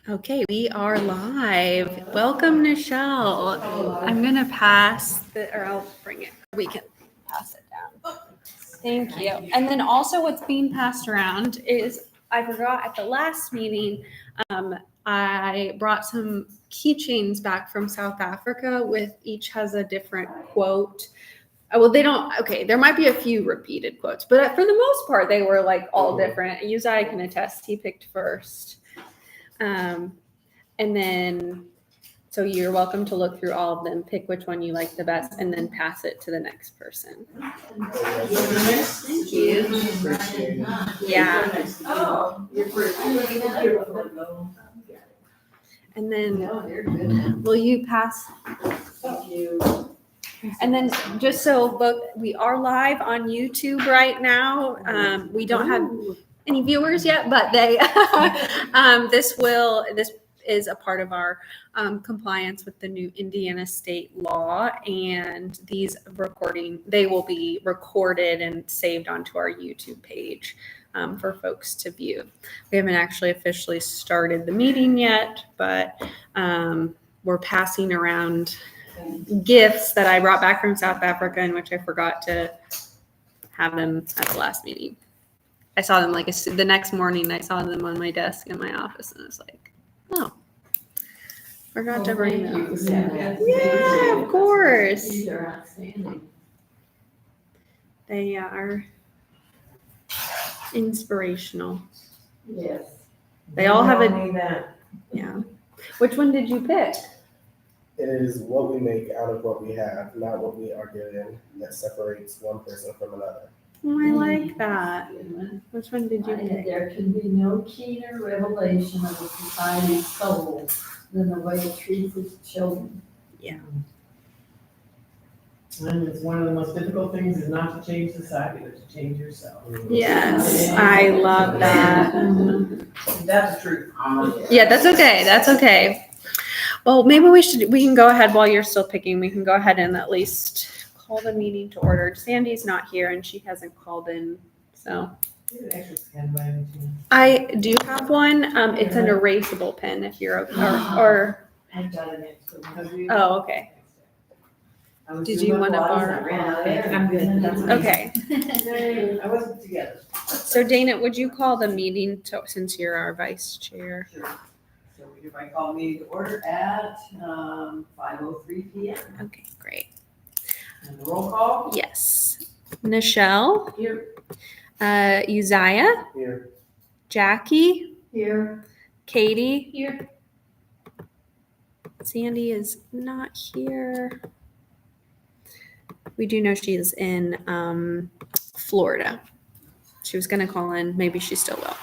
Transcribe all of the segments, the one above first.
Okay, we are live. Welcome, Nichelle. I'm gonna or I'll bring it. We can pass it down. Thank you. And then also what's being passed around is, I forgot at the last meeting, I brought some keychains back from South Africa with each has a different quote. Well, they don't, okay, there might be a few repeated quotes, but for the most part, they were like all different. Uzziah can attest, he picked first. And then, so you're welcome to look through all of them, pick which one you like the best, and then pass it to the next person. Thank you. Yeah. And then, will you pass? Thank you. And then, just so look, we are live on YouTube right now. We don't have any viewers yet, but they this is a part of our compliance with the new Indiana state law, and they will be recorded and saved onto our YouTube page for folks to view. We haven't actually officially started the meeting yet, but we're passing around gifts that I brought back from South Africa, in which I forgot to have them at the last meeting. I saw them the next morning. I saw them on my desk in my office, and I was like, "Oh, forgot to bring them." Yeah, of course. These are outstanding. They are inspirational. Yes. They all have yeah. Which one did you pick? It is what we make out of what we have, not what we are given, that separates one person from another. Oh, I like that. Which one did you pick? There can be no keener revelation of a society's soul than the way it treats its children. Yeah. And it's one of the most difficult things is not to change society, but to change yourself. Yes, I love that. That's the truth. Yeah, that's okay. That's okay. Well, maybe we can go ahead while you're still picking. We can go ahead and at least call the meeting to order. Sandy's not here and she hasn't called in, so. I do have one. It's an erasable pen if you're or. I've got an extra. Oh, okay. Did you want to borrow? I'm good. That's Okay. I wasn't together. So Dana, would you call the meeting since you're our vice chair? Sure. So we hereby call the meeting to order at 5:03 p.m. Okay, great. And the roll call? Yes. Nichelle. Here. Uzziah. Here. Jackie. Here. Katie. Here. Sandy is not here. We do know she is in Florida. She was going to call in. Maybe she still will.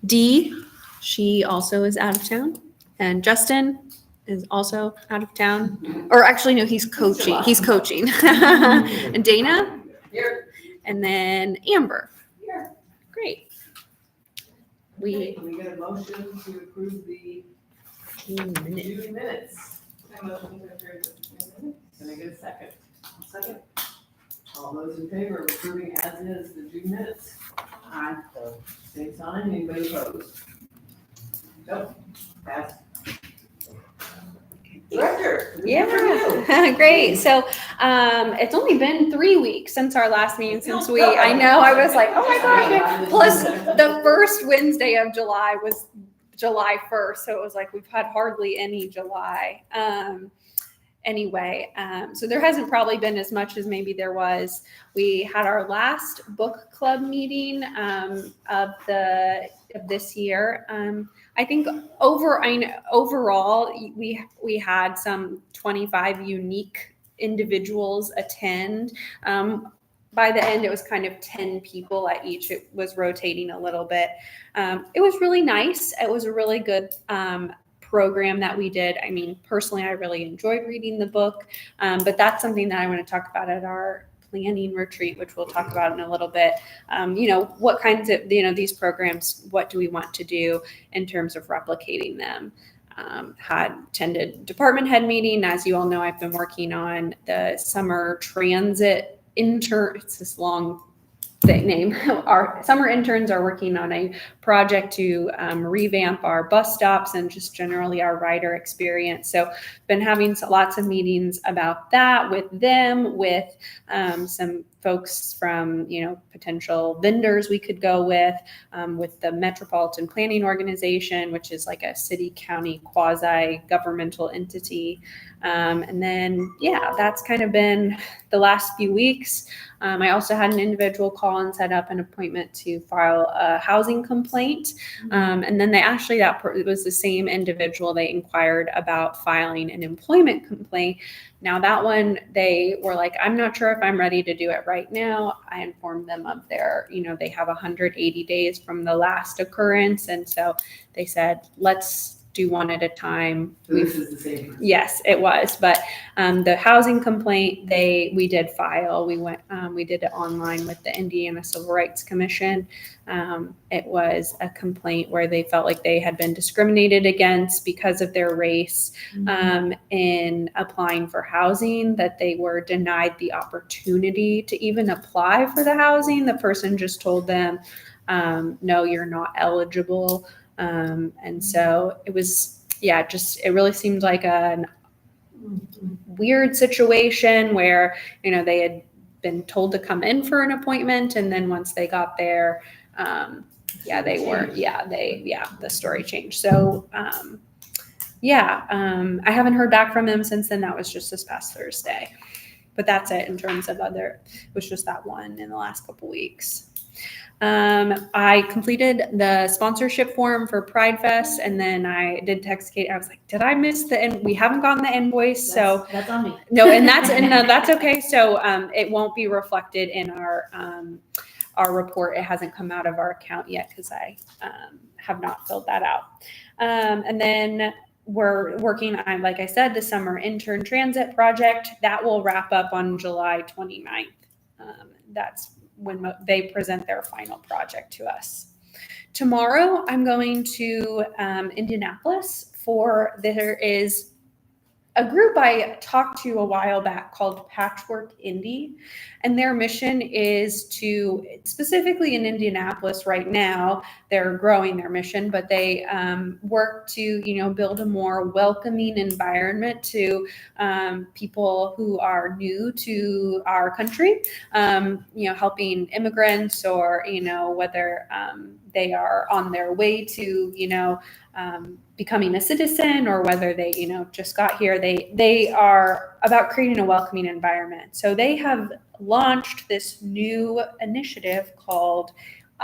Dee, she also is out of town. And Justin is also out of town. Or actually, no, he's coaching. He's coaching. And Dana. Here. And then Amber. Here. Great. Can we get a motion to approve the meeting minutes? Can I get a second? Second. All those in favor of approving as is the June minutes? Aye. Same sign, anybody opposed? Nope. Pass. Director. Yeah, great. So it's only been 3 weeks since our last meeting. I know, I was like, oh my gosh. Plus, the first Wednesday of July was July 1st. So it was like we've had hardly any July. Anyway, so there hasn't probably been as much as maybe there was. We had our last book club meeting of this year. I think overall we had some 25 unique individuals attend. By the end, it was kind of 10 people at each. It was rotating a little bit. It was really nice. It was a really good program that we did. I mean, personally, I really enjoyed reading the book, but that's something that I want to talk about at our planning retreat, which we'll talk about in a little bit. What kinds of, these programs, what do we want to do in terms of replicating them? Had attended department head meeting. As you all know, I've been working on the summer transit it's this long name. Our summer interns are working on a project to revamp our bus stops and just generally our rider experience. So been having lots of meetings about that with them, with some folks from, potential vendors we could go with the Metropolitan Planning Organization, which is like a city, county, quasi-governmental entity. And then, that's kind of been the last few weeks. I also had an individual call and set up an appointment to file a housing complaint. And then it was the same individual. They inquired about filing an employment complaint. Now that one, they were like, I'm not sure if I'm ready to do it right now. I informed them of their, they have 180 days from the last occurrence. And so they said, let's do one at a time. So this is the same person. Yes, it was. But the housing complaint, we did file. We did it online with the Indiana Civil Rights Commission. It was a complaint where they felt like they had been discriminated against because of their race in applying for housing, that they were denied the opportunity to even apply for the housing. The person just told them, no, you're not eligible. And so it was, it really seemed like a weird situation where, they had been told to come in for an appointment. And then once they got there, the story changed. So, I haven't heard back from them since then. That was just this past Thursday, but that's it in terms of it was just that one in the last couple weeks. I completed the sponsorship form for Pride Fest, and then I did text Kate. I was like, did I miss we haven't gotten the invoice. So That's on me. no, that's okay. So, it won't be reflected in our report. It hasn't come out of our account yet because I, have not filled that out. And then we're working on, like I said, the summer intern transit project that will wrap up on July 29th. That's when they present their final project to us. Tomorrow, I'm going to Indianapolis there is a group I talked to a while back called Patchwork Indy, and their mission is to, specifically in Indianapolis right now, they're growing their mission, but they work to, build a more welcoming environment to people who are new to our country, helping immigrants or, whether they are on their way to, becoming a citizen or whether they, just got here. They are about creating a welcoming environment. So they have launched this new initiative called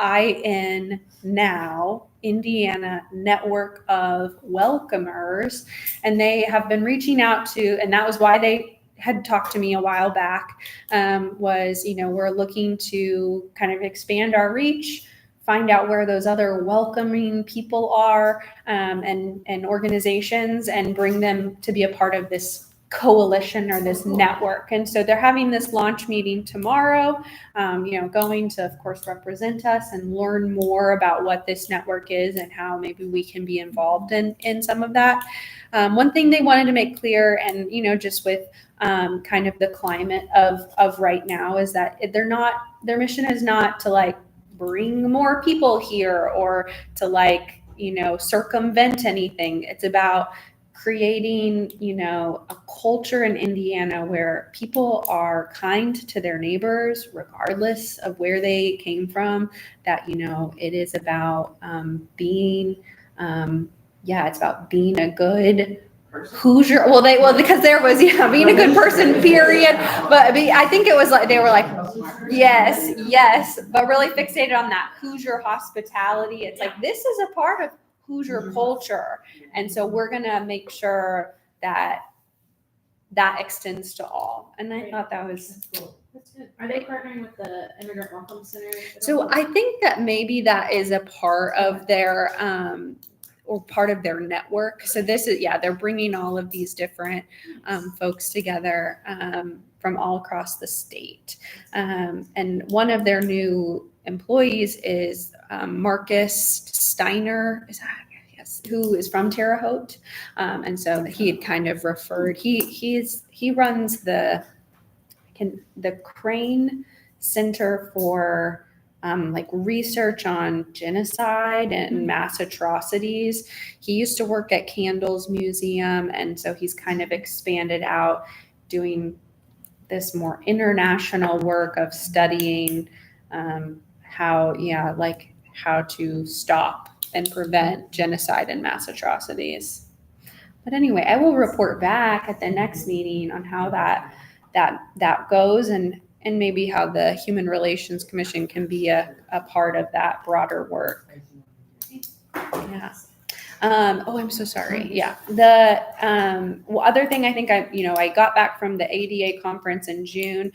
IN Now, Indiana Network of Welcomers. And they have been reaching out to, and that was why they had talked to me a while back, we're looking to kind of expand our reach, find out where those other welcoming people are, and organizations, and bring them to be a part of this coalition or this network. And so they're having this launch meeting tomorrow, going to, of course, represent us and learn more about what this network is and how maybe we can be involved in some of that. One thing they wanted to make clear, and, just with kind of the climate of right now, is that their mission is not to bring more people here or to circumvent anything. It's about creating, a culture in Indiana where people are kind to their neighbors, regardless of where they came from, that, it is about it's about being a good Hoosier. Because there was, being a good person, period. But I think it was they were like, yes, but really fixated on that Hoosier hospitality. It's like, this is a part of Hoosier culture. And so we're going to make sure that extends to all. And I thought that was cool. That's good. Are they partnering with the Immigrant Welcome Center? So I think that maybe that is a part of their, or part of their network. So this is, they're bringing all of these different folks together from all across the state. And one of their new employees is Marcus Steiner, who is from Terre Haute. And so he had kind of referred, he runs the Crane Center for like research on genocide and mass atrocities. He used to work at Candles Museum, and so he's kind of expanded out doing this more international work of studying how to stop and prevent genocide and mass atrocities. But anyway, I will report back at the next meeting on how that goes, and maybe how the Human Relations Commission can be a part of that broader work. Yeah. I'm so sorry. Yeah. The other thing I think I got back from the ADA conference in June.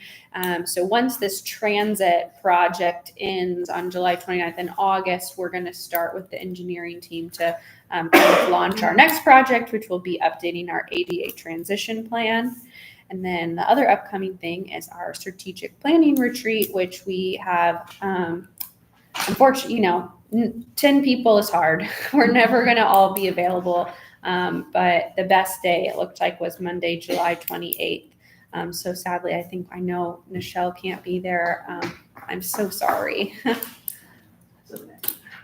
So once this transit project ends on July 29th, in August, we're going to start with the engineering team to kind of launch our next project, which will be updating our ADA transition plan. And then the other upcoming thing is our strategic planning retreat, which we have, unfortunately, 10 people is hard. We're never going to all be available. But the best day, it looked like, was Monday, July 28th. So sadly, I know Nichelle can't be there. I'm so sorry.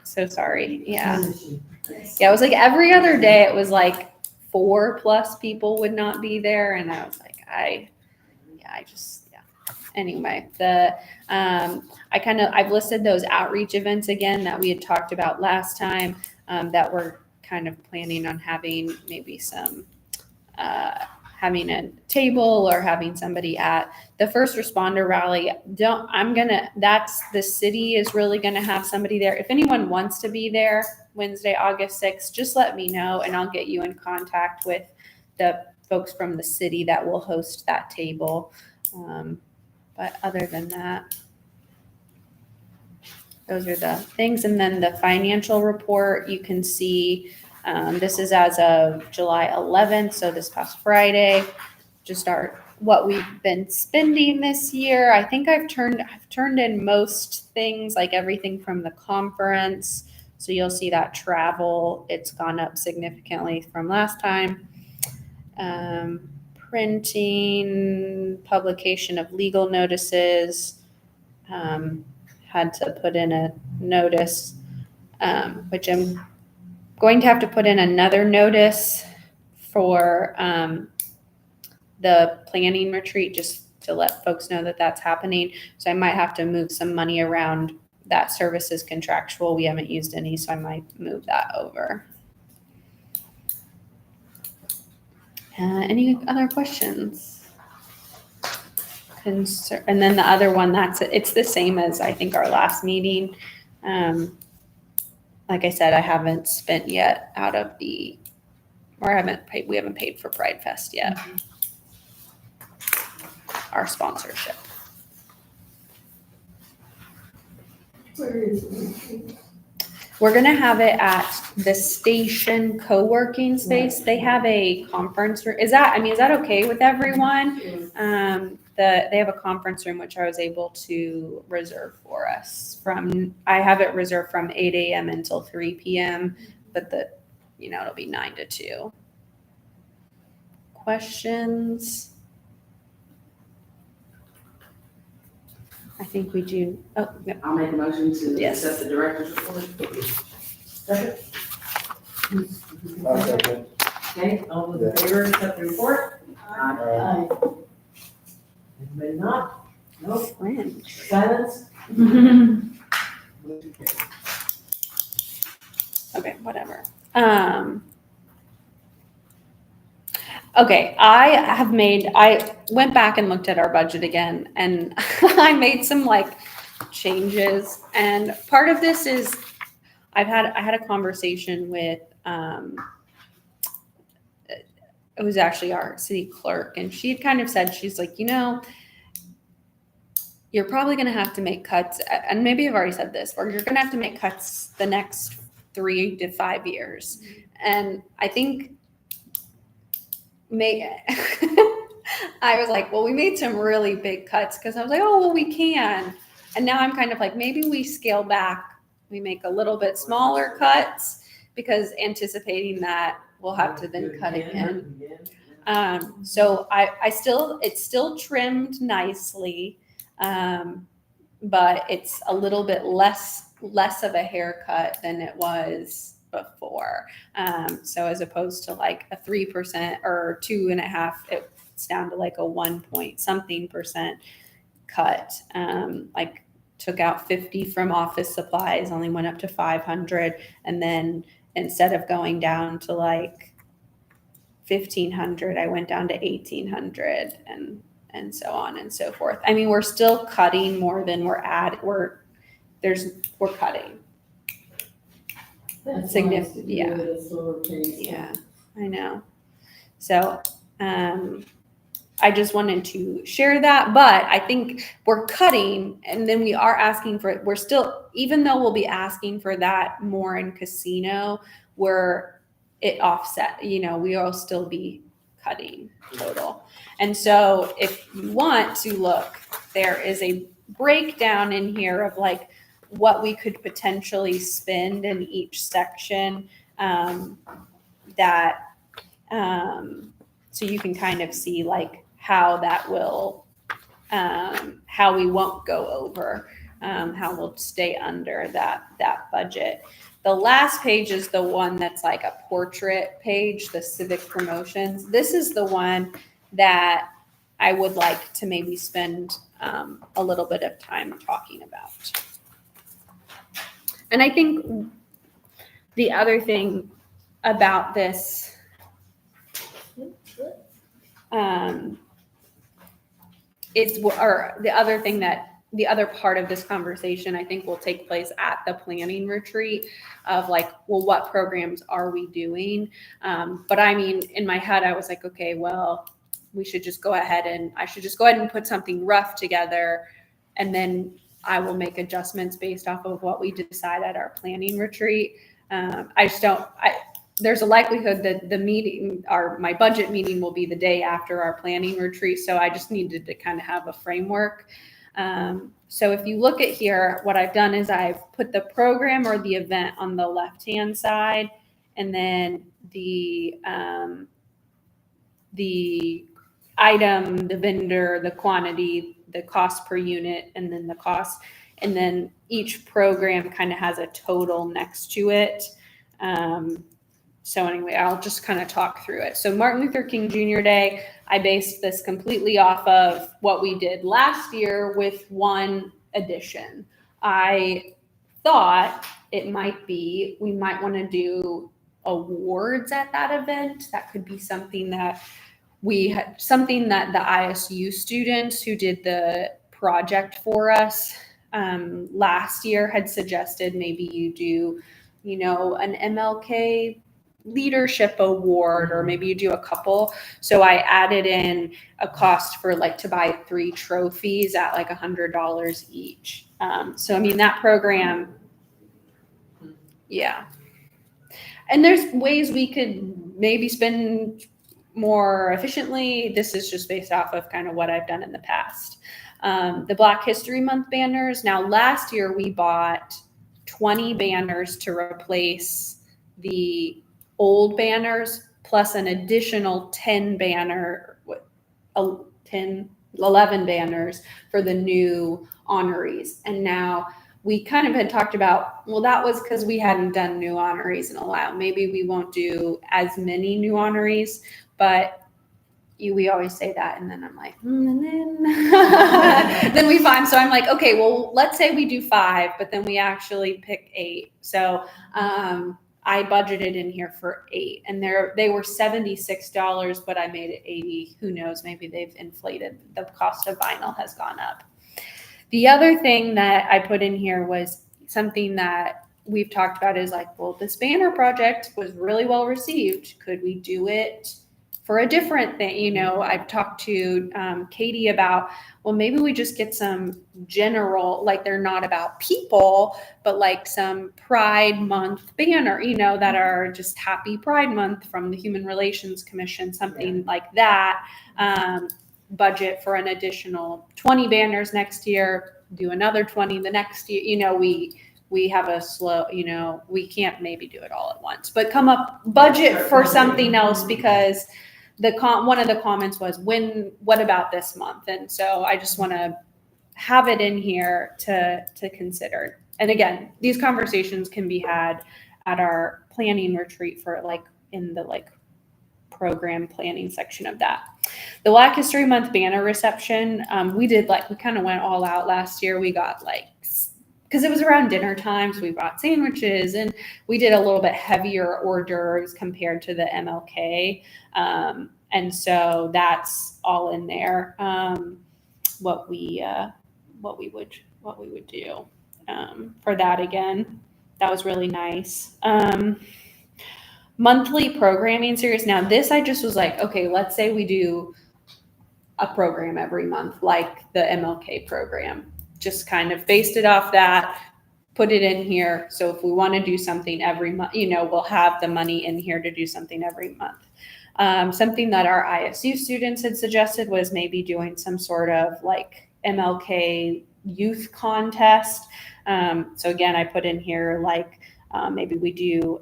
So sorry. Yeah. Yeah. It was like every other day, it was like 4+ people would not be there. And I was like, Anyway, I've listed those outreach events again that we had talked about last time, that we're kind of planning on having maybe some, having a table or having somebody at the first responder rally. The city is really going to have somebody there. If anyone wants to be there Wednesday, August 6th, just let me know and I'll get you in contact with the folks from the city that will host that table. But other than that, those are the things. And then the financial report, you can see, this is as of July 11th. So this past Friday, just what we've been spending this year. I think I've turned in most things, like everything from the conference. So you'll see that travel, it's gone up significantly from last time. Printing, publication of legal notices, had to put in a notice, which I'm going to have to put in another notice for the planning retreat, just to let folks know that that's happening. So I might have to move some money around. That service is contractual. We haven't used any, so I might move that over. Any other questions? And then the other one, it's the same as I think our last meeting. Like I said, I haven't spent yet we haven't paid for Pride Fest yet. Our sponsorship. Where is it? We're going to have it at the station co-working space. They have a conference room. Is that okay with everyone? They have a conference room, which I was able to reserve for us I have it reserved from 8 a.m. until 3 p.m., but it'll be 9 to 2. Questions? I think we do. Oh, yeah. I'll make a motion to Yes. accept the director's report. Second. I'll second. Okay, all those in favor, accept the report? Aye. Anybody not? No? French. Silence? Okay, whatever. Okay, I went back and looked at our budget again, and I made some changes. And part of this is I had a conversation with it was actually our city clerk, and she had kind of said, she's like, you're probably going to have to make cuts, and maybe I've already said this, or you're going to have to make cuts the next 3 to 5 years. And I think I was like, well, we made some really big cuts, because I was like, oh, well, we can. And now I'm kind of like, maybe we scale back, we make a little bit smaller cuts, because anticipating that we'll have to then cut again. So it's still trimmed nicely. but it's a little bit less of a haircut than it was before. So as opposed to like a 3% or 2.5%, it's down to like a 1% cut. Like took out 50 from office supplies, only went up to 500, and then instead of going down to like 1,500, I went down to 1,800, and so on and so forth. I mean, we're still cutting more than we're cutting. That's Significant, nice to do yeah. it at a slower pace. Yeah, I know. So, I just wanted to share that, but I think we're cutting, and then we are asking for it. We're still, even though we'll be asking for that more in casino, where it offset, we will still be cutting total. And so if you want to look, there is a breakdown in here of like what we could potentially spend in each section, so you can kind of see like how that will, how we won't go over, how we'll stay under that budget. The last page is the one that's like a portrait page, the civic promotions. This is the one that I would like to maybe spend a little bit of time talking about. And I think the other thing about this the other part of this conversation I think will take place at the planning retreat of like, well, what programs are we doing? But I mean, in my head, I was like, okay, well, I should just go ahead and put something rough together, and then I will make adjustments based off of what we decide at our planning retreat. There's a likelihood that my budget meeting will be the day after our planning retreat. So I just needed to kind of have a framework. So if you look at here, what I've done is I've put the program or the event on the left-hand side, and then the item, the vendor, the quantity, the cost per unit, and then the cost. And then each program kind of has a total next to it. So anyway, I'll just kind of talk through it. So Martin Luther King Jr. Day, I based this completely off of what we did last year with one addition. I thought we might want to do awards at that event. That could be something that the ISU students who did the project for us last year had suggested maybe you do, an MLK leadership award, or maybe you do a couple. So I added in a cost for like to buy 3 trophies at like $100 each. So I mean that program, yeah. And there's ways we could maybe spend more efficiently. This is just based off of kind of what I've done in the past. The Black History Month banners. Now last year we bought 20 banners to replace the old banners, plus an additional 11 banners for the new honorees. And now we kind of had talked about, well, that was because we hadn't done new honorees in a while. Maybe we won't do as many new honorees, but we always say that. And then I'm like, and then we find, so I'm like, okay, well, let's say we do 5, but then we actually pick 8. So, I budgeted in here for 8, and they were $76, but I made it $80. Who knows? Maybe they've inflated. The cost of vinyl has gone up. The other thing that I put in here was something that we've talked about is like, well, this banner project was really well received. Could we do it for a different thing? I've talked to Katie about, well, maybe we just get some general, like they're not about people, but like some Pride Month banner, that are just Happy Pride Month from the Human Relations Commission, something like that. Budget for an additional 20 banners next year, do another 20 the next year. We have a slow, we can't maybe do it all at once, but come up budget for something else, because one of the comments was, what about this month? And so I just want to have it in here to consider. And again, these conversations can be had at our planning retreat for like in the like program planning section of that. The Black History Month banner reception, we kind of went all out last year. We got like, because it was around dinner time, so we bought sandwiches and we did a little bit heavier hors d'oeuvres compared to the MLK. And so that's all in there. What we would do for that again. That was really nice. Monthly programming series. Now this, I just was like, okay, let's say we do a program every month, like the MLK program. Just kind of based it off that, put it in here. So if we want to do something every month, we'll have the money in here to do something every month. Something that our ISU students had suggested was maybe doing some sort of like MLK youth contest. So again, I put in here like maybe we do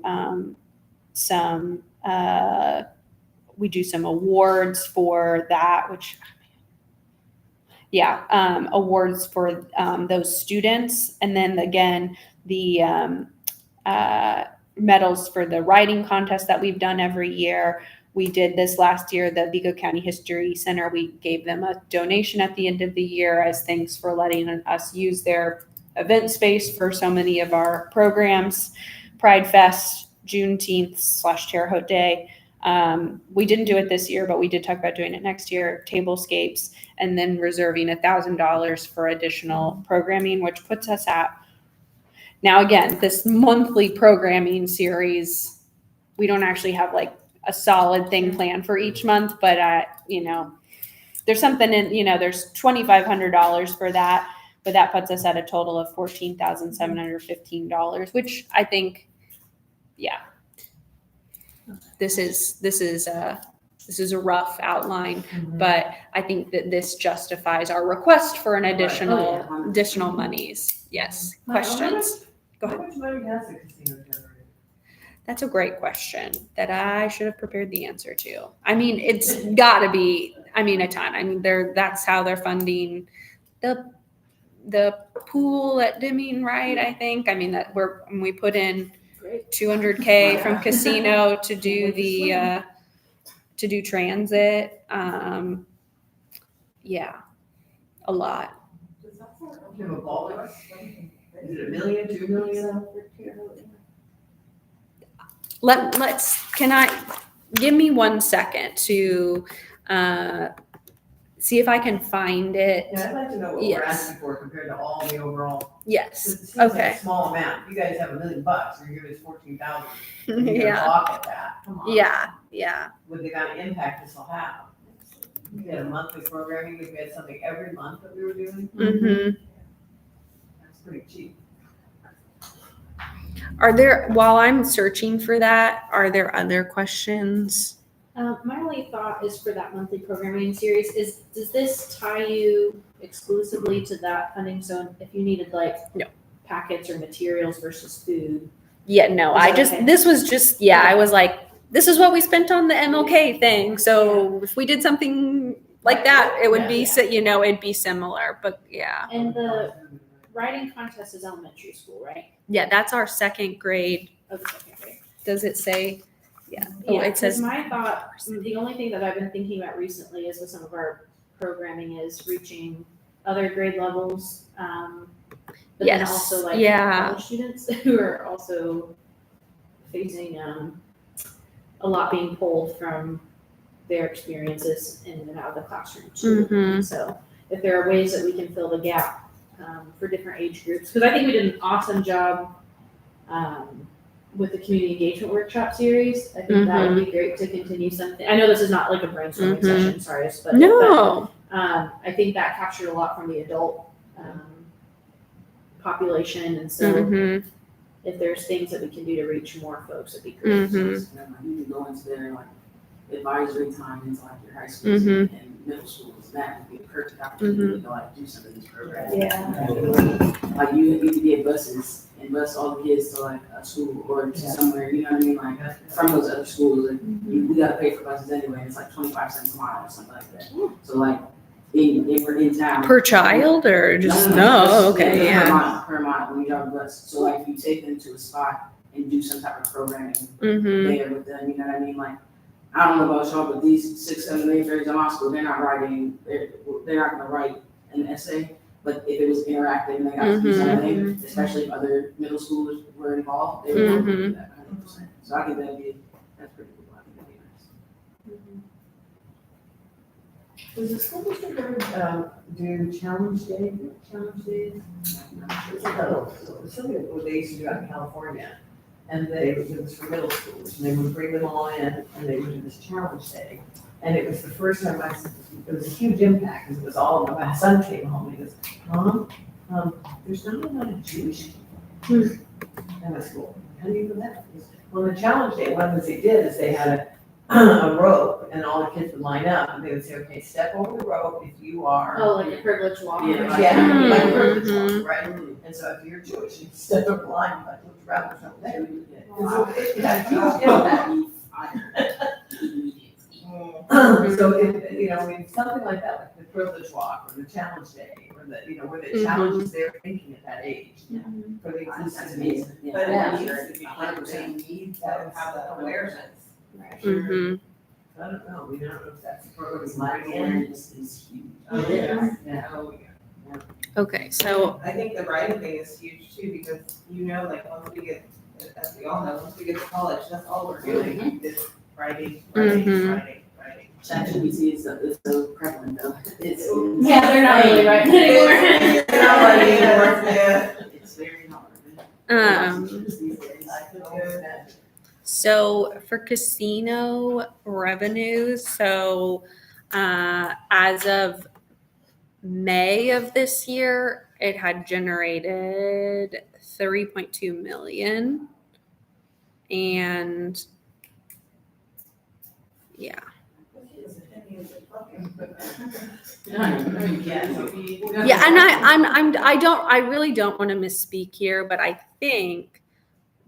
some awards for that, which awards for those students. And then again, the medals for the writing contest that we've done every year. We did this last year, the Vigo County History Center. We gave them a donation at the end of the year as thanks for letting us use their event space for so many of our programs. Pride Fest, Juneteenth / Terre Haute Day. We didn't do it this year, but we did talk about doing it next year. Tablescapes, and then reserving $1,000 for additional programming, which puts us at, now again, this monthly programming series, we don't actually have like a solid thing planned for each month, but there's something in, there's $2,500 for that, but that puts us at a total of $14,715, which I think, this is a rough outline, but I think that this justifies our request for an additional monies. Yes. Questions? Go ahead. How much money has the casino generated? That's a great question that I should have prepared the answer to. I mean, it's got to be, a ton. I mean, that's how they're funding the pool at Deming, right? I think. I mean, we put in $200K from casino to do transit. A lot. Does that sound like you have a ballpark? Is it $1 million, $2 million? Can I give me 1 second to see if I can find it? Yeah, I'd like to know what we're asking for compared to all the overall. Yes. It seems like Okay. a small amount. You guys have $1 million, you're giving us 14,000. You're gonna Yeah. balk at that. Come on. Yeah. With the kind of impact this will have. We had a monthly programming, if we had something every month that we were doing, Mm-hmm. that's pretty cheap. While I'm searching for that, are there other questions? My only thought is for that monthly programming series does this tie you exclusively to that funding? So if you needed No. packets or materials versus food. Yeah, no, Okay. this was just, I was like, this is what we spent on the MLK thing. So if we did something like that, it would be, it'd be similar, but yeah. And the writing contest is elementary school, right? Yeah, that's our second grade. Of the second grade. Does it say? Yeah. Oh, Yeah, it says, my thought, the only thing that I've been thinking about recently is with some of our programming is reaching other grade levels. But then Yes, also yeah. college students who are also facing a lot being pulled from their experiences in and out of the classroom too. Mhm. So if there are ways that we can fill the gap for different age groups, because I think we did an awesome job with the community engagement workshop series. I think that would be great to continue something. I know this is not like a brainstorming session, sorry, but no. I think that captured a lot from the adult population, and so Mhm. if there's things that we can do to reach more folks, it'd be great. Mhm. You can go into their advisory time into your high schools and middle schools. That would be a perfect opportunity to do some of these programs. Yeah. You could get buses and bus all the kids to a school or to somewhere, you know what I mean? From those other schools, we gotta pay for buses anyway. It's 25 cents a mile or something like that. So in town. Per child or just, no, okay, Per yeah. mile, when you drive the bus. So like you take them to a spot and do some type of programming Mm-hmm, there with them, you know what I mean? Like, I don't know about y'all, but these 6, 7, 8 grades in my school, they're not gonna write an essay. But if it was interactive and they got to do something, especially if other middle schoolers were involved, they would do that 100%. So I think that's pretty cool. I think that'd be nice. Does the school district ever, do challenge days? It's like something that they used to do out in California. And it was for middle schools, and they would bring them all in, and they would do this challenge day. And it was the first time it was a huge impact, because it was all, my son came home, and he goes, Mom, there's not a lot of Jewish people in the school. How do you know that? Well, the challenge day, one of the things they did is they had a rope, and all the kids would line up, and they would say, okay, step over the rope if you are. Oh, like a privileged walk. Yeah, Like Mhm. privilege ones, right? And so if you're Jewish, you step over the line, you like look around or something there. It had a huge impact. So if, you know, I mean, something like that, like the privilege walk or the challenge day, or the, you know, where the challenges they're thinking at that age. For the That's inclusive needs. amazing. Yeah. But Yeah. it needs to be 100% needs to have that awareness. mm-hmm. I don't know, we don't know if that's the program is Black like in. awareness is huge. Oh, yeah. Yeah. Oh, yeah. Okay, so, I think the writing thing is huge too, because you know, like, once we get, as we all know, once we get to college, that's all we're doing, is writing, Mhm. writing. ChatGPT is so prevalent though. It's Yeah, they're not really writing anymore. They're not writing anymore, yeah. It's very hard. um, These days. I can always imagine. so for casino revenues, so, as of May of this year, it had generated 3.2 million. And yeah, yeah, and I really don't want to misspeak here, but I think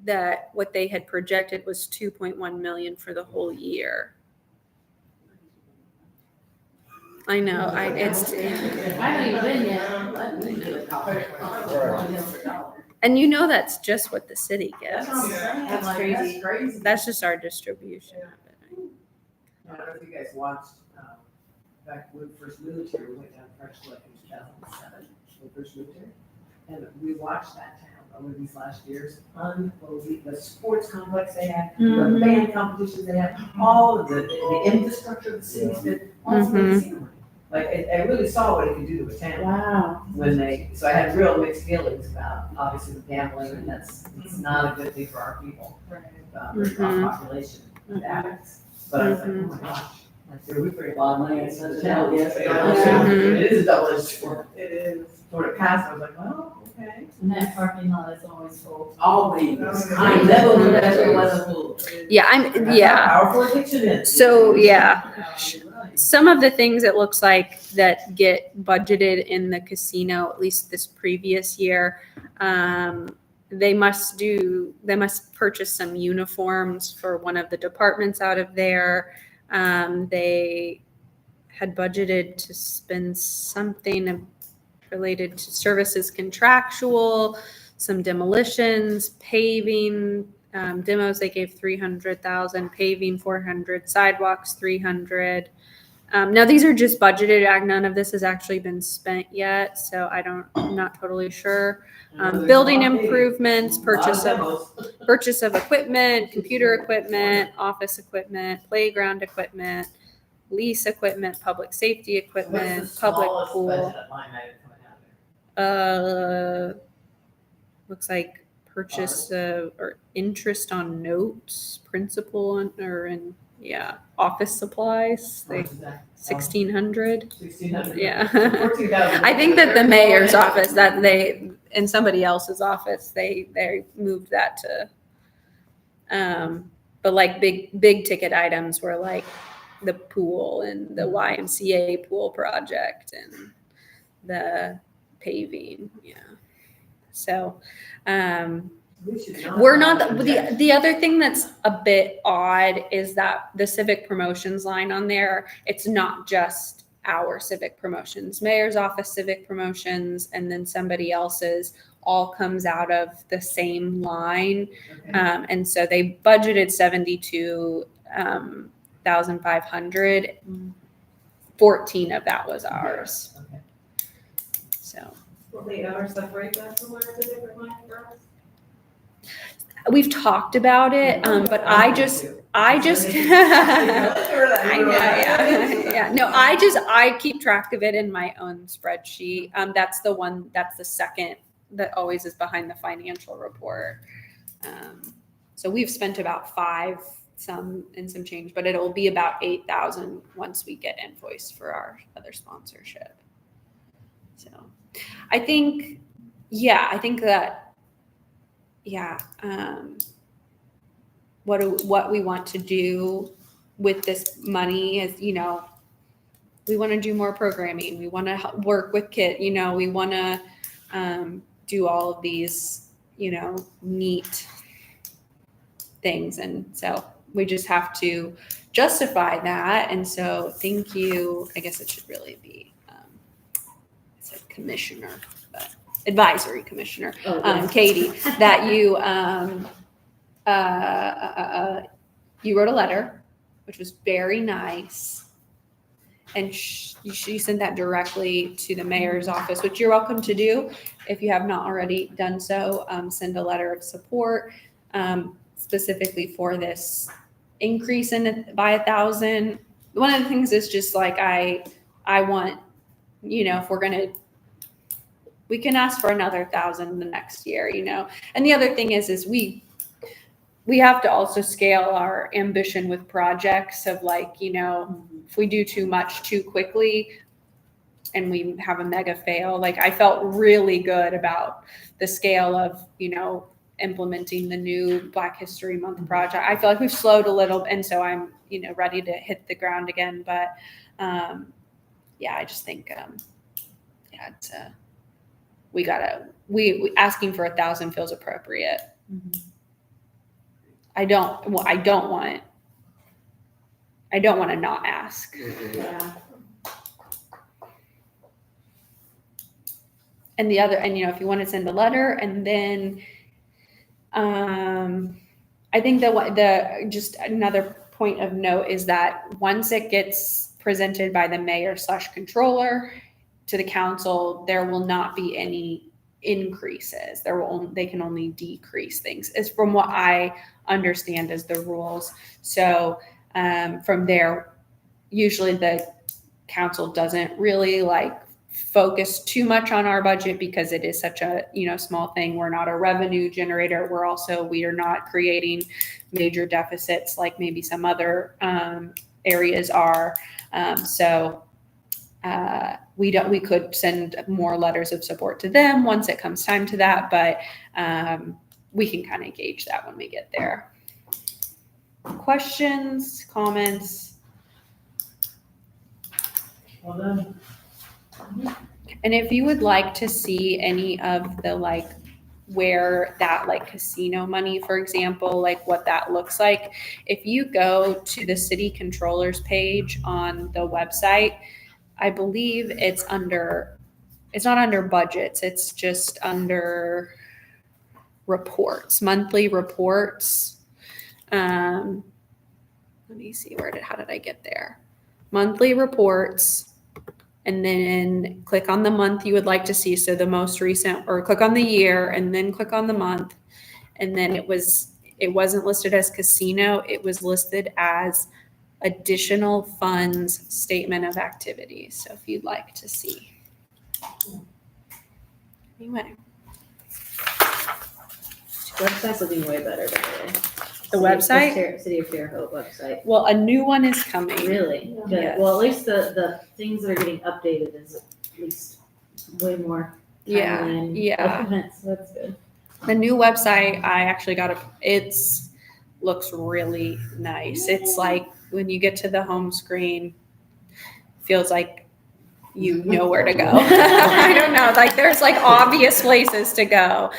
that what they had projected was 2.1 million for the whole year. I know, it's, I haven't even been yet. and you know, that's just what the city gets. That's crazy. That's crazy. That's just our distribution of it. I don't know if you guys watched, back when we first moved here, we went down to Fresh Lake in 2007, when we first moved here. And we watched that town over these last years, unbelievable, the sports complex they had, the band competitions they had, all of the infrastructure the city's did, all for the scenery. Like, I really saw what it could do to a town Wow. when so I had real mixed feelings about, obviously, the gambling, and it's not a good thing for our people, our population, the addicts. But I was like, oh my gosh, like, we bring a lot of money into the town, yes, Mhm. it is a double-edged sword. It is. So when it passed, I was like, well, okay. And that parking lot is always full. Always. I never knew that it wasn't full. Yeah, That's yeah. how powerful addiction is. So, yeah. You're right. Some of the things it looks like that get budgeted in the casino, at least this previous year, they must purchase some uniforms for one of the departments out of there. They had budgeted to spend something related to services contractual, some demolitions, paving, demos. They gave 300,000, paving 400, sidewalks 300. Now these are just budgeted. None of this has actually been spent yet, so I'm not totally sure. Building improvements, purchase of equipment, computer equipment, office equipment, playground equipment, lease equipment, public safety equipment, What's the public smallest pool. budget line item coming out there? Looks like purchase or interest on notes, principal office supplies. How much is that? 1,600. 1,600. Yeah. 14,000. I think that the mayor's office, in somebody else's office, they moved that to, but like big ticket items were like the pool and the YMCA pool project and the paving. Yeah. So, We should we're not, have the other thing that's a bit odd is that the civic promotions line on there, it's not just our civic promotions, mayor's office civic promotions, and then somebody else's all comes out of the same line. Okay. And so they budgeted 72,500. 14 of that was ours. Okay. So Will they ever separate that somewhere as a different line for us? we've talked about it, but I just I know, yeah. No, I keep track of it in my own spreadsheet. That's the second that always is behind the financial report. So we've spent about some change, but it'll be about 8,000 once we get invoiced for our other sponsorship. So I think that, what we want to do with this money is, we want to do more programming. We want to work with kids, we want to do all of these, neat things. And so we just have to justify that. And so thank you. I guess it should really be, it's a commissioner, but advisory commissioner, Katie, that you, you wrote a letter, which was very nice. And she sent that directly to the mayor's office, which you're welcome to do. If you have not already done so, send a letter of support, specifically for this increase by 1,000. One of the things is just like, I want, if we're going to, we can ask for another 1,000 the next year, And the other thing is we have to also scale our ambition with projects of like, if we do too much too quickly and we have a mega fail, like I felt really good about the scale of, implementing the new Black History Month project. I feel like we've slowed a little, and so I'm, ready to hit the ground again. But I just think, it's, we asking for 1,000 feels appropriate. Mm-hmm. I don't want to not ask. Yeah. And if you want to send a letter, and then I think that just another point of note is that once it gets presented by the mayor/controller to the council, there will not be any increases. They can only decrease things, is from what I understand as the rules. So from there, usually the council doesn't really focus too much on our budget because it is such a small thing. We're not a revenue generator. We are not creating major deficits like maybe some other areas are. We could send more letters of support to them once it comes time to that, but we can kind of gauge that when we get there. Questions, comments? Well done. And if you would like to see any of the where that casino money, for example, what that looks like, if you go to the city controller's page on the website, I believe it's not under budgets, it's just under reports, monthly reports. Let me see, how did I get there? Monthly reports, and then click on the month you would like to see. So the most recent, or click on the year and then click on the month. And then it wasn't listed as casino, it was listed as additional funds statement of activities. So if you'd like to see. Anyway. Website's looking way better, by the way. The website? City of Fairhope website. Well, a new one is coming. Really? Good. Yes. Well, at least the things that are getting updated is at least way more timely and relevant, so that's good. The new website, I actually it looks really nice. It's like when you get to the home screen, feels like you know where to go. I don't know, there's obvious places to go.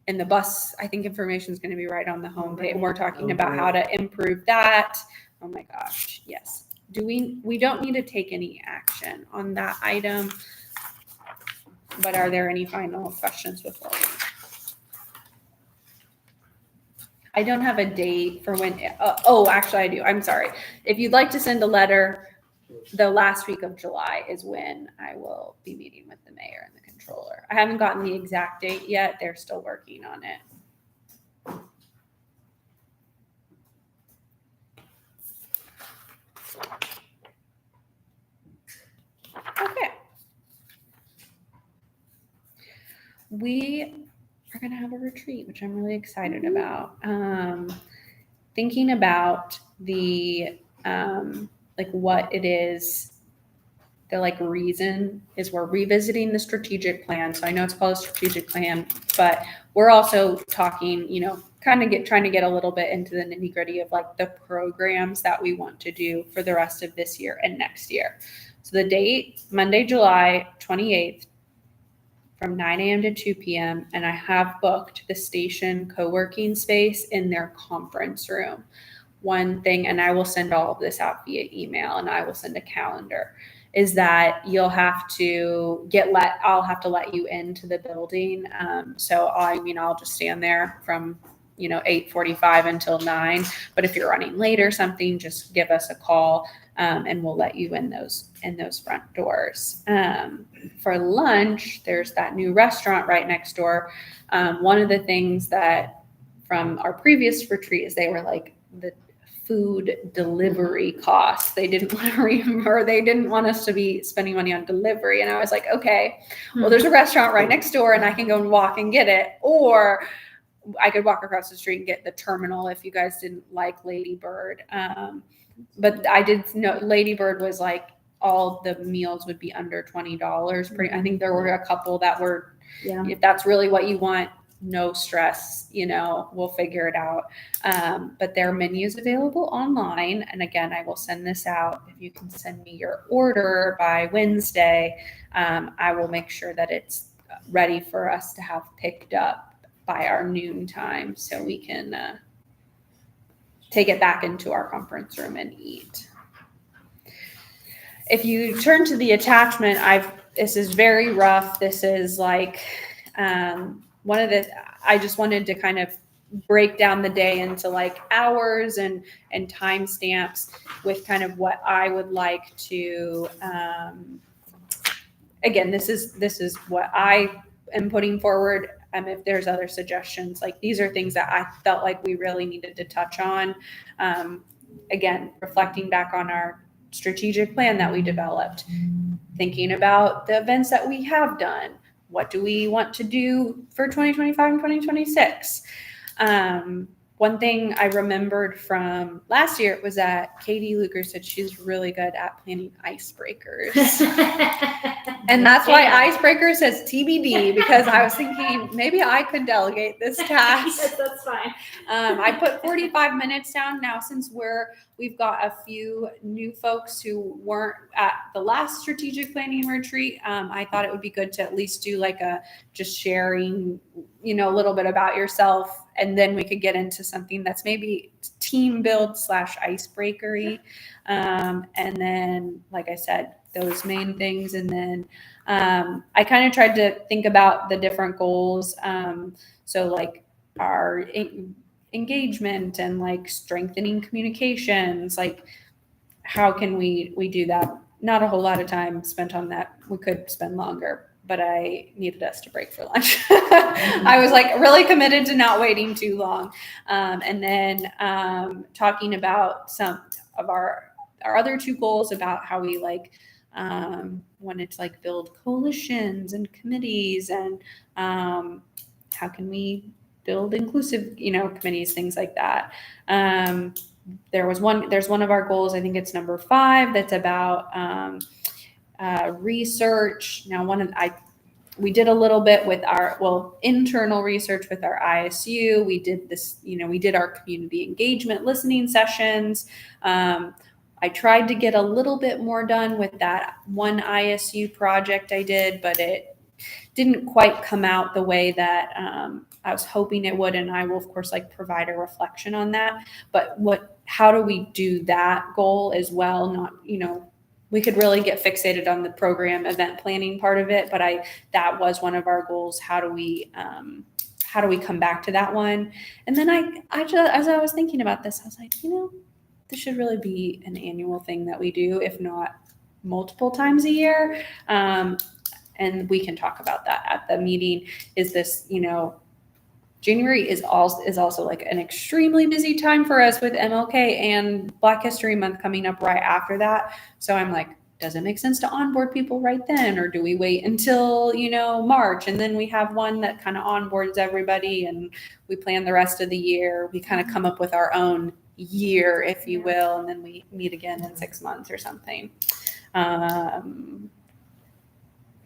And the bus, I think information is going to be right on the homepage. And we're talking about how to improve that. Oh my gosh, yes. we don't need to take any action on that item. But are there any final questions before we? I don't have a date for when, actually I do. I'm sorry. If you'd like to send a letter, the last week of July is when I will be meeting with the mayor and the controller. I haven't gotten the exact date yet. They're still working on it. Okay. We are going to have a retreat, which I'm really excited about. Thinking about the, like what it is, the like reason is we're revisiting the strategic plan. So I know it's called a strategic plan, but we're also talking, kind of trying to get a little bit into the nitty gritty of like the programs that we want to do for the rest of this year and next year. So the date, Monday, July 28th, from 9 a.m. to 2 p.m. And I have booked the station co-working space in their conference room. One thing, and I will send all of this out via email and I will send a calendar, is that you'll have to I'll have to let you into the building. So I'll just stand there from 8:45 until 9. But if you're running late or something, just give us a call. And we'll let you in those front doors. For lunch, there's that new restaurant right next door. One of the things that from our previous retreat is they were like the food delivery costs. They didn't want to they didn't want us to be spending money on delivery. And I was like, okay, well, there's a restaurant right next door and I can go and walk and get it. Or I could walk across the street and get the terminal if you guys didn't like Lady Bird. But I did know Lady Bird was like all the meals would be under $20. I think there were a couple that were, if that's really what you want, no stress, we'll figure it out. But there are menus available online. And again, I will send this out. If you can send me your order by Wednesday, I will make sure that it's ready for us to have picked up by our noon time so we can take it back into our conference room and eat. If you turn to the attachment, this is very rough. This is like I just wanted to kind of break down the day into like hours and timestamps with kind of what I would like to, again, this is what I am putting forward. If there's other suggestions, like these are things that I felt like we really needed to touch on. Again, reflecting back on our strategic plan that we developed, thinking about the events that we have done. What do we want to do for 2025 and 2026? One thing I remembered from last year was that Katie Luker said she's really good at planning icebreakers. And that's why icebreaker says TBD, because I was thinking maybe I could delegate this task. Yes, that's fine. I put 45 minutes down now since we've got a few new folks who weren't at the last strategic planning retreat. I thought it would be good to at least do like just sharing, a little bit about yourself. And then we could get into something that's maybe team build / icebreakery. And then, like I said, those main things. And then I kind of tried to think about the different goals. So like our engagement and like strengthening communications, like how can we do that? Not a whole lot of time spent on that. We could spend longer, but I needed us to break for lunch. I was like really committed to not waiting too long. And then talking about some of our other two goals about how we like wanted to like build coalitions and committees and how can we build inclusive, committees, things like that. There's one of our goals, I think it's number 5, that's about research. Now, we did a little bit with our, internal research with our ISU. We did this, we did our community engagement listening sessions. I tried to get a little bit more done with that one ISU project I did, but it didn't quite come out the way that I was hoping it would. And I will, of course, provide a reflection on that. But what how do we do that goal as well? Not, we could really get fixated on the program event planning part of it, but that was one of our goals. How do we come back to that one? And then I just, as I was thinking about this, I was like, this should really be an annual thing that we do, if not multiple times a year. And we can talk about that at the meeting. Is this, January is also like an extremely busy time for us with MLK and Black History Month coming up right after that. So I'm like, does it make sense to onboard people right then? Or do we wait until, March, and then we have one that kind of onboards everybody and we plan the rest of the year? We kind of come up with our own year, if you will, and then we meet again in 6 months or something.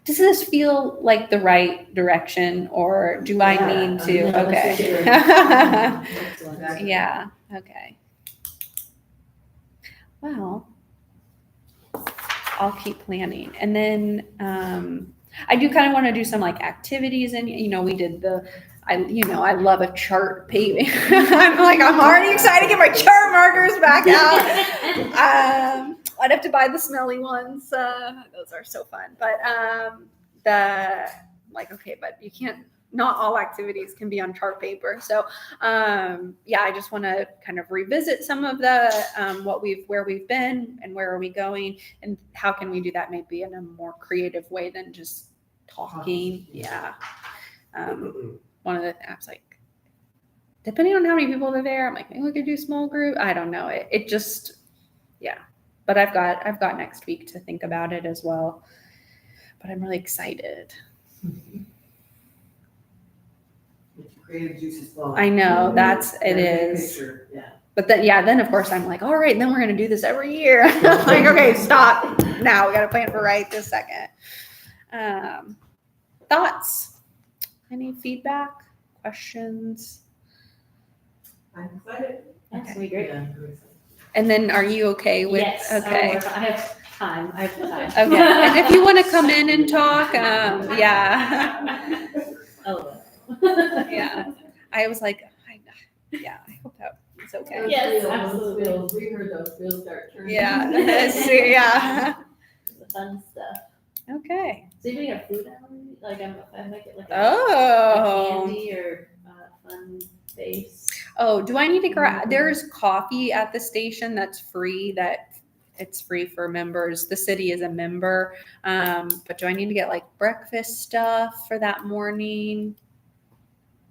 Does this feel like the right direction, or do I need to? No, Okay. Excellent. Yeah. Okay. Well, I'll keep planning. And then I do kind of want to do some like activities, and we did I love a chart paving. I'm already excited to get my chart markers back out. I'd have to buy the smelly ones. Those are so fun. But but you can't, not all activities can be on chart paper. So I just want to kind of revisit some of the where we've been and where are we going, and how can we do that maybe in a more creative way than just talking. Yeah. One of the apps, like, depending on how many people are there, I'm like, maybe we could do small group. I don't know. It just, yeah. But I've got next week to think about it as well. But I'm really excited. Creative juices flowing. I know it Big is. picture, yeah. But then of course I'm like, all right, then we're gonna do this every year. I'm like, okay, stop. Now we gotta plan for right this second. Thoughts? Any feedback? Questions? I'm excited. That's gonna be great. Yeah. And then are you okay with? Yes, I will Okay. work on- I have time. Okay. And if you want to come in and talk, yeah. Oh. Yeah. I was like, I hope that it's okay. Those Yes, wheels, absolutely. those wheels, we heard those wheels start turning. Yeah. Yeah. The fun stuff. Okay. So you have food allergy? Like I make it like a Oh. candy or fun base. Oh, do I need to grab? There's coffee at the station that's free. It's free for members. The city is a member. But do I need to get like breakfast stuff for that morning?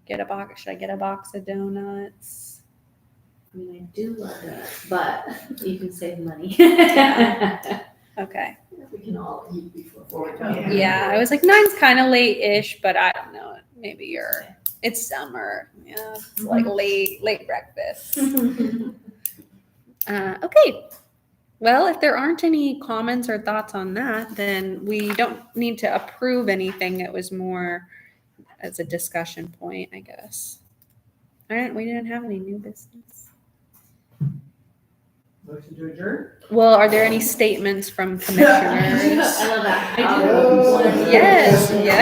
Should I get a box of donuts? I mean, I do love that, but you can save money. Okay. We can all eat before. Yeah, I was like, 9's kind of late-ish, but I don't know. Maybe it's summer. Yeah, it's like late breakfast. Okay. Well, if there aren't any comments or thoughts on that, then we don't need to approve anything. It was more as a discussion point, I guess. All right, we didn't have any new business. Motion to adjourn? Well, are there any statements from commissioners? I love that. I do. Oh, Yes, yeah.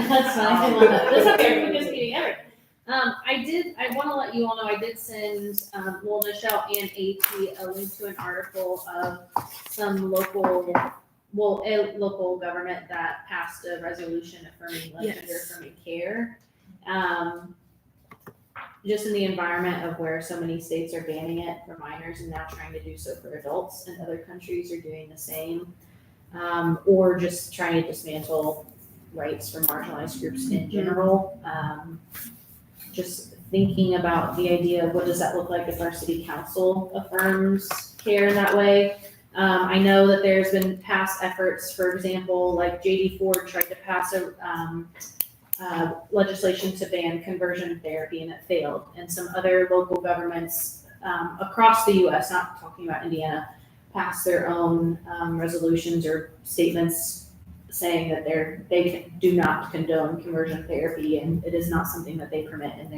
That's fine. I love that. That's okay. We're just meeting ever. I want to let you all know I did send, Nichelle and AT a link to an article of some local government that passed a resolution affirming gender Yes. affirming care. Just in the environment of where so many states are banning it for minors and now trying to do so for adults, and other countries are doing the same, or just trying to dismantle rights for marginalized groups in general. Just thinking about the idea of what does that look like if our city council affirms care in that way. I know that there's been past efforts, for example, like JD Ford tried to pass legislation to ban conversion therapy, and it failed. And some other local governments across the U.S., not talking about Indiana, passed their own resolutions or statements saying that they do not condone conversion therapy, and it is not something that they permit in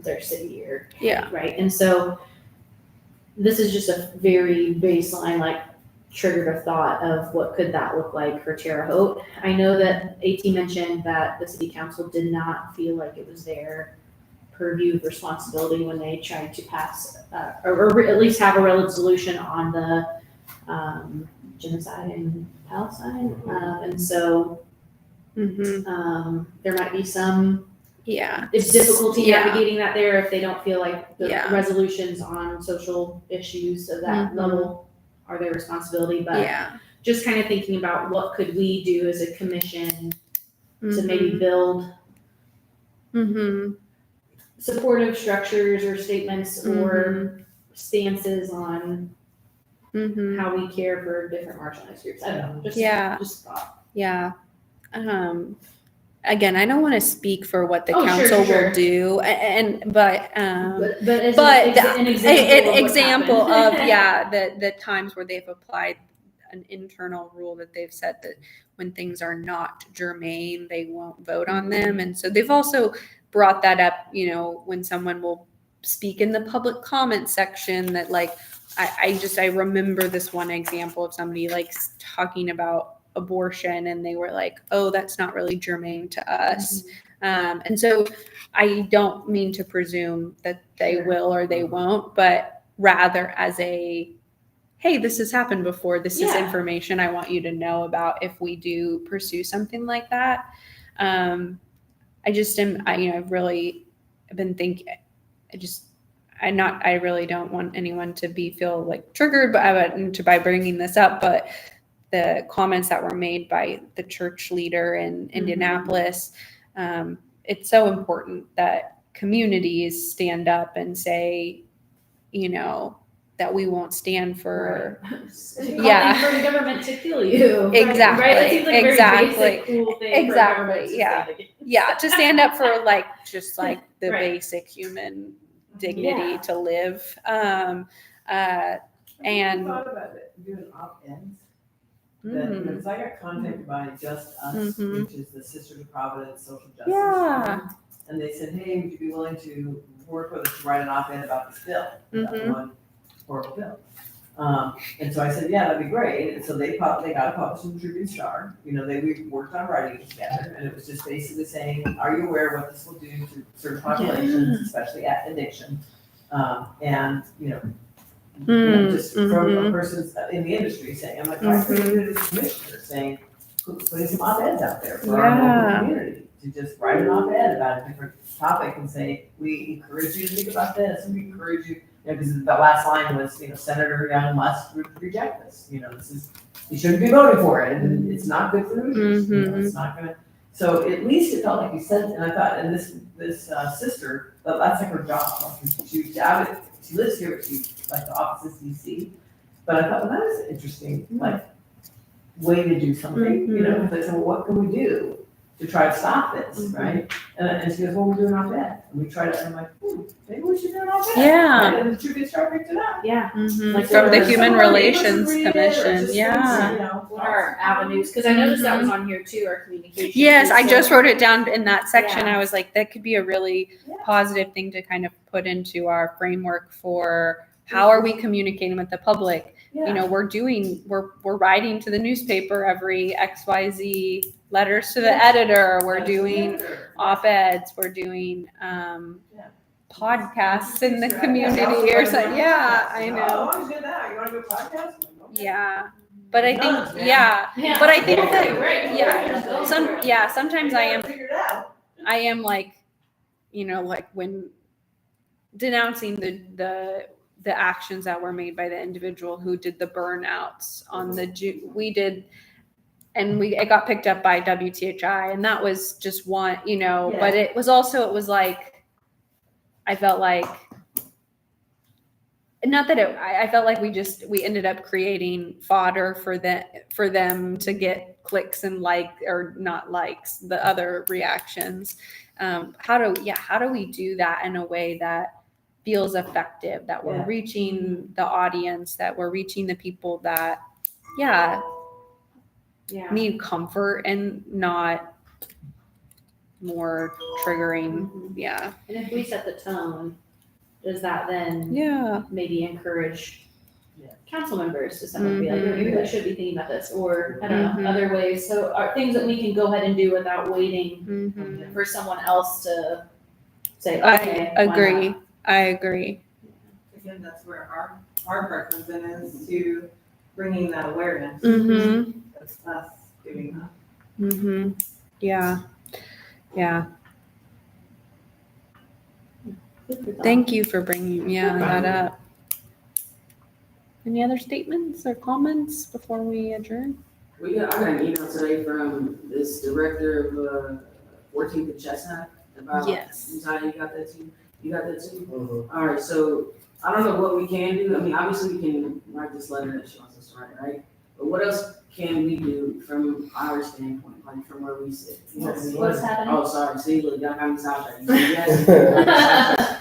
their city or Yeah. right. And so this is just a very baseline, like, triggered a thought of what could that look like for Terre Haute. I know that AT mentioned that the city council did not feel like it was their purview of responsibility when they try to pass, or at least have a resolution on the genocide in Palestine. And so there might be some Yeah. difficulty Yeah. navigating that there if they don't feel like the Yeah. resolutions on social issues of that level are their responsibility. But Yeah. just kind of thinking about what could we do as a commission to Mm-hmm. maybe build Mm-hmm. supportive structures or statements or stances on Mm-hmm. how we care for different marginalized groups. I don't know. Just thought. Yeah. Again, I don't want to speak for what the Oh, sure, council sure. will do, but As but an example, an of what's example happened. of the times where they've applied an internal rule that they've said that when things are not germane, they won't vote on them. And so they've also brought that up, when someone will speak in the public comment section that like, I remember this one example of somebody like talking about abortion and they were like, oh, that's not really germane to us. And so I don't mean to presume that they will or they won't, but rather as a, hey, this has happened before. This is information I want you to know about if we do pursue something like that. I've been thinking, I really don't want anyone to feel like triggered by bringing this up, but the comments that were made by the church leader in Indianapolis, it's so important that communities stand up and say, that we won't stand for, Calling for the government to kill you. Exactly. Right? It seems like a very Exactly. basic, cool thing for a government to Yeah. say. yeah, to stand up for just the Right. basic human dignity Yeah. to live. And And- thought about it, doing op-eds. Mhm. Because I got contacted by Just Us, Mhm. which is the Sisters of Providence Social Justice. Yeah. Fund. And they said, hey, would you be willing to work with us to write an op-ed about this bill? About Mhm. one horrible bill. And so I said, yeah, that'd be great. And so they got it published in the Tribune Star. We worked on writing it together, and it was just basically saying, are you aware of what this will do to certain populations, especially at addiction? And just from a person in the industry saying, I'm like, why couldn't you do this commissioner saying, putting some op-eds out there for our local community to just write an op-ed about a different topic and say, we encourage you to think about this, and we encourage you, because the last line was, Senator Young must reject this. You shouldn't be voting for it, and it's not good for Hoosiers. It's not gonna. So at least it felt like you said, and I thought, and this sister, that's like her job. She's out of it. She lives here, but she's like the office is DC. But I thought, well, that is an interesting, way to do something, because I said, well, what can we do to try to stop this, right? And she goes, well, we're doing op-ed. And we tried it, and I'm like, maybe we should do an op-ed. Yeah. Right? And the Tribune Star picked it up. Yeah. Like So from the there's Human somebody, Relations let's read it, or Commission. just Yeah. What are our avenues? Because I noticed that was on here too, our communication. Yes, I So- just wrote it down in that section. Yeah. I was like, that could be a really positive thing to kind of put into our framework for how are we communicating with the public. Yeah. We're writing to the newspaper every XYZ letters to the editor. We're doing op-eds. We're doing podcasts in the community or something. Yeah, I Oh, know. I want to do that. You want to do a podcast? Okay. Yeah, but I Nuns, think man. Yeah. but I think that Right. sometimes Figure it out. I am like when denouncing the actions that were made by the individual who did the burnouts on it got picked up by WTHI, and that was just one, but it was like, I felt like, not that I felt like we ended up creating fodder for them to get clicks and or not likes, the other reactions. How do we do that in a way that feels effective, that we're reaching the audience, that we're reaching the people that need comfort and not more triggering. Yeah. And if we set the tone, does that then Yeah. maybe encourage Yeah. council members to someone be like, Mhm. maybe we should be thinking about this, or I don't Mhm. know, other ways. So are things that we can go ahead and do without waiting Mm-hmm. for someone else to say, I okay. why not? agree. I agree. Again, that's where our part comes in, is to bringing that awareness. Mm-hmm. That's us doing that. Mm-hmm. Yeah. Yeah. Good for thought. Thank you for bringing that up. Any other statements or comments before we adjourn? I got an email today from this director of 14th and Chestnut about. Yes. Uzziah, you got that too? You got that too? Mhm. All right, so I don't know what we can do. I mean, obviously we can write this letter that she wants us to write, right? But what else can we do from our standpoint, like from where we sit? You know what I mean? What's happening? Oh, sorry, see, look, y'all got me sidetracked. Yes.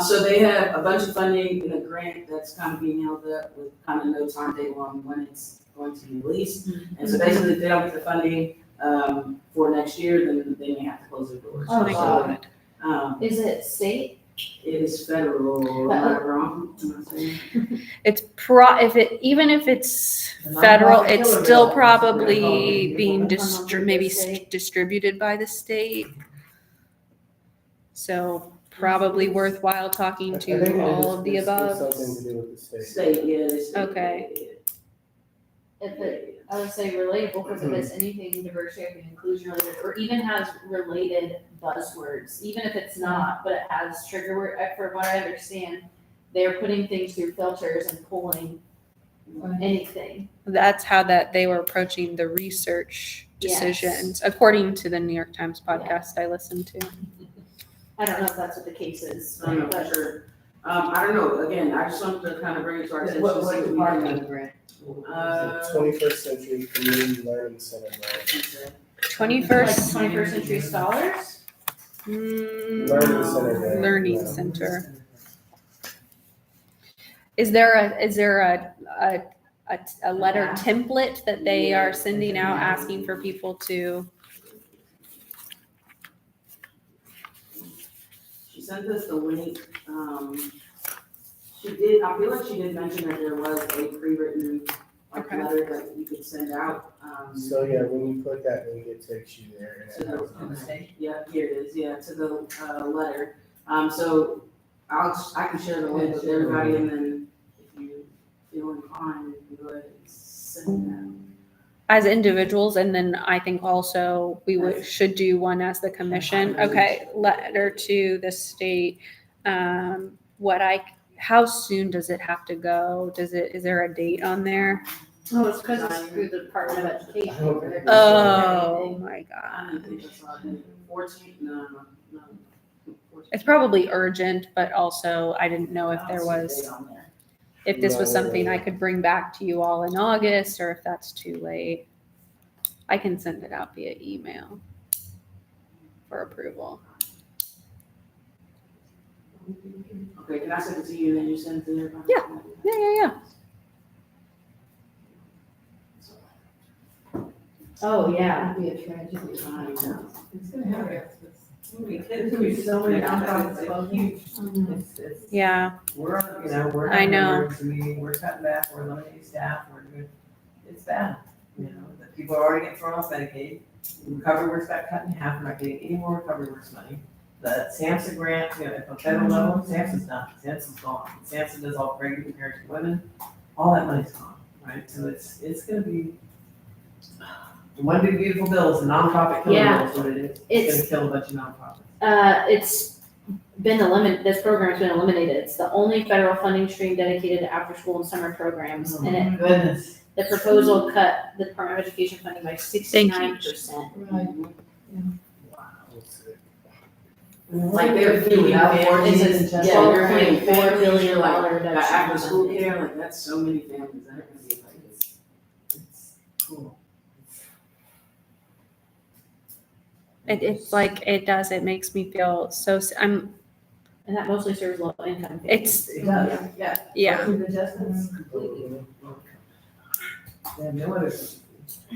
So they have a bunch of funding in a grant that's kind of being held up with kind of no timetable on when it's going to be released. And so basically, if they don't get the funding, for next year, then they may have to close their doors. Oh, my So, God. Is it state? it is federal, am I wrong? Am I saying? It's even if it's The federal, nonprofit it's killer still bill. probably being From maybe the state. distributed by the state. So probably worthwhile talking I think to it all is- of the it's above. something to do with the state. State, yeah, it is. state. Okay. If it, I would say relatable, because if it's anything diversity, equity, and inclusion related, or even has related buzzwords, even if it's not, but it has trigger word, for what I understand, they're putting things through filters and pulling anything. That's how they were approaching the research Yes. decisions, according to the New York Times podcast I listened to. I don't know if that's what the case is. I don't know, but- for sure. I don't know, again, I just wanted to kind of bring it to our attention. What see we department can- of the grant? Uh, 21st Century Community Learning Center grant. Like 21st 21st century scholars? Learning Center grant. Learning Yeah. Center. Is there a letter Yeah. template that they are sending out asking for people to? She sent us the link, I feel like she did mention that there was a pre-written, like, Okay. letter that you could send out, So yeah, when you click that link, it takes you there. to And it the, has- yeah, here it is, yeah, to the, letter. So I can share the link with everybody, and then if you feel inclined, you can go ahead and send that. As individuals, and then I think also we should do one as the commission. Okay, letter to the state. How soon does it have to go? Is there a date on there? Oh, it's because it's through the Department of Education. Okay. Oh my I God. don't think that's all I did. 14, no. 14. It's probably urgent, but also I didn't know if there I don't see a was, date on there. if this was No. something I could bring back to you all in August, or if that's too late. I can send it out via email for approval. Okay, can I send it to you and then you send it to everybody? Yeah. Yeah. Oh, yeah. That'd be a tragedy. It's gonna happen. It's gonna be kids, There's gonna be so many nonprofits It's closing. huge. Mhm. It's, Yeah. we're, we're I having an know. emergency meeting, we're cutting back, we're eliminating staff, we're doing, it's bad. You know, the people are already getting thrown off Medicaid, recovery works got cut in half, we're not getting any more recovery works money. The SAMHSA grant, at the federal level, SAMHSA's done, SAMHSA's gone, SAMHSA does all pregnant parenting women, all that money's gone, right? So it's gonna be, one big beautiful bill is a nonprofit killer Yeah. bill, is what it is. It's- It's gonna kill a bunch of nonprofits. It's been eliminated, this program's been eliminated. It's the only federal funding stream dedicated to after-school and summer programs. Oh And my it, goodness. the proposal cut the Department of Education funding by 69%. Let's see. Like they're feeding Without families, forces and yeah, they're feeding $12.4 families, billion like, reduction. got after school care, like, that's so many families that are gonna be like, it's cool. It's like, it makes me feel so, And that mostly serves low income. it's, It does, yeah. yeah. Food adjustments completely. They have no other.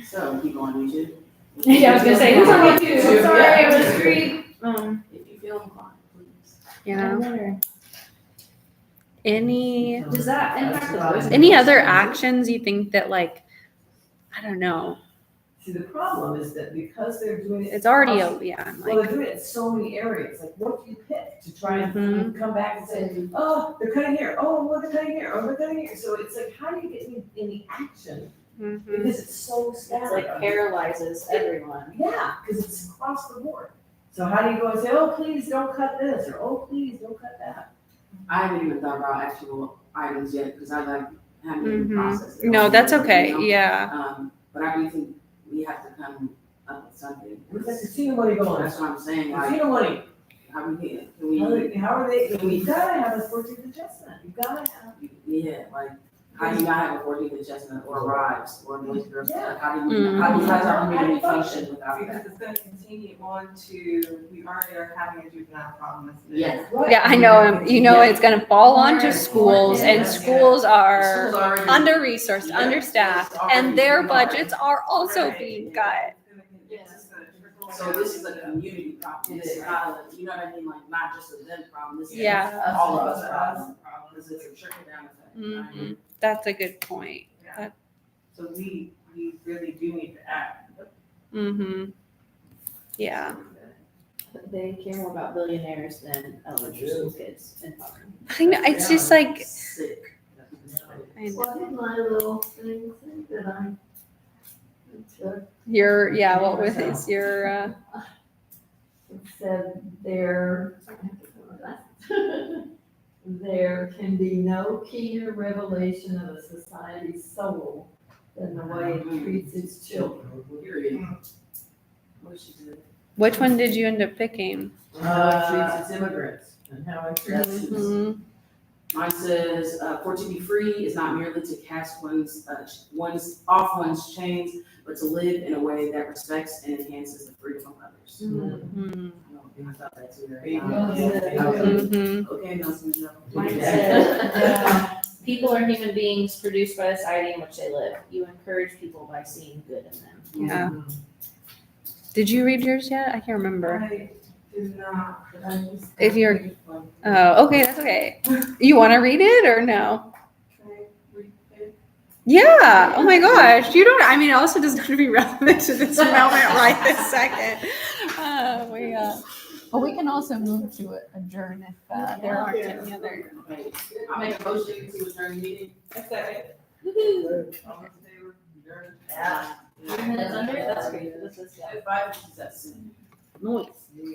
So, people on YouTube, Yeah, I was gonna say, who's on YouTube? I'm sorry, Yeah. I was screaming. if you feel inclined, please. You know, any Does that impact the voice? other actions you think that, like, I don't know, See, the problem is that because they're doing it. It's already, yeah, I'm Well, like, they're doing it in so many areas, like what do you pick to try and Mhm. come back and say, oh, they're cutting here, oh, look, they're cutting here, oh, they're cutting here, so it's like, how do you get any action? mhm. Because it's so It's scattered. like paralyzes everyone. Yeah, because it's across the board. So how do you go and say, oh, please don't cut this, or oh, please don't cut that? I haven't even thought about actual items yet, because I like having to Mhm. process it. No, that's You okay, know? yeah. But I do think we have to come up with something. It's like casino money going, That's what I'm saying, like, casino money, how we can how are they, you gotta have a 14th adjustment, you gotta have. yeah, like, how do you not have a 14th adjustment or rise or boys girls? Yeah. Like, how do you, how does our community function without Because that? it's gonna continue on to, we already are having a juvenile problem as it is. Yeah. Yeah, I know, it's gonna fall onto schools, and schools are Schools already- under-resourced, Yeah. understaffed, It's already and their too hard. budgets are also Right. being cut. It's just gonna trickle So this is down. a community problem, It it's is. not a, you know what I mean, like, not just a them problem, this is Yeah. all of us Us problem, problem. because it's a trickle down effect. Mhm. That's a good point. Yeah. So we really do need to act. Mm-hmm. Yeah. They care more about billionaires than elementary school kids in poverty. I know, it's just like, Sick. I know. What did my little thing say that I took? Yeah, what was it, your, It said there, there can be no keener revelation of a society's soul than the way it treats its children. Period. What she did. which one did you end up picking? How it treats its immigrants, and how it treats That's- its. Mhm. Mine says, for to be free is not merely to cast one's chains, but to live in a way that respects and enhances the freedom of others. Mhm. I thought that too. There you go. Okay. Mhm. Okay, Nelson, Joe. Mine said, people are human beings produced by the society in which they live. You encourage people by seeing good in them. Yeah. Did you read yours yet? I can't remember. I do not, but I just. If you're- Oh, okay, that's okay. You want to read it or no? Can I read it? Yeah. Oh my gosh. You don't. I mean, it also doesn't have to be relevant to this moment right this second. But we can also move to adjourn if there aren't any other. Okay, I make a motion to adjourn the meeting. I said Woohoo. it. All in favor? Adjourn. Yeah. 3 minutes under, that's great. This is, Five, that's it. noise. Adjourn.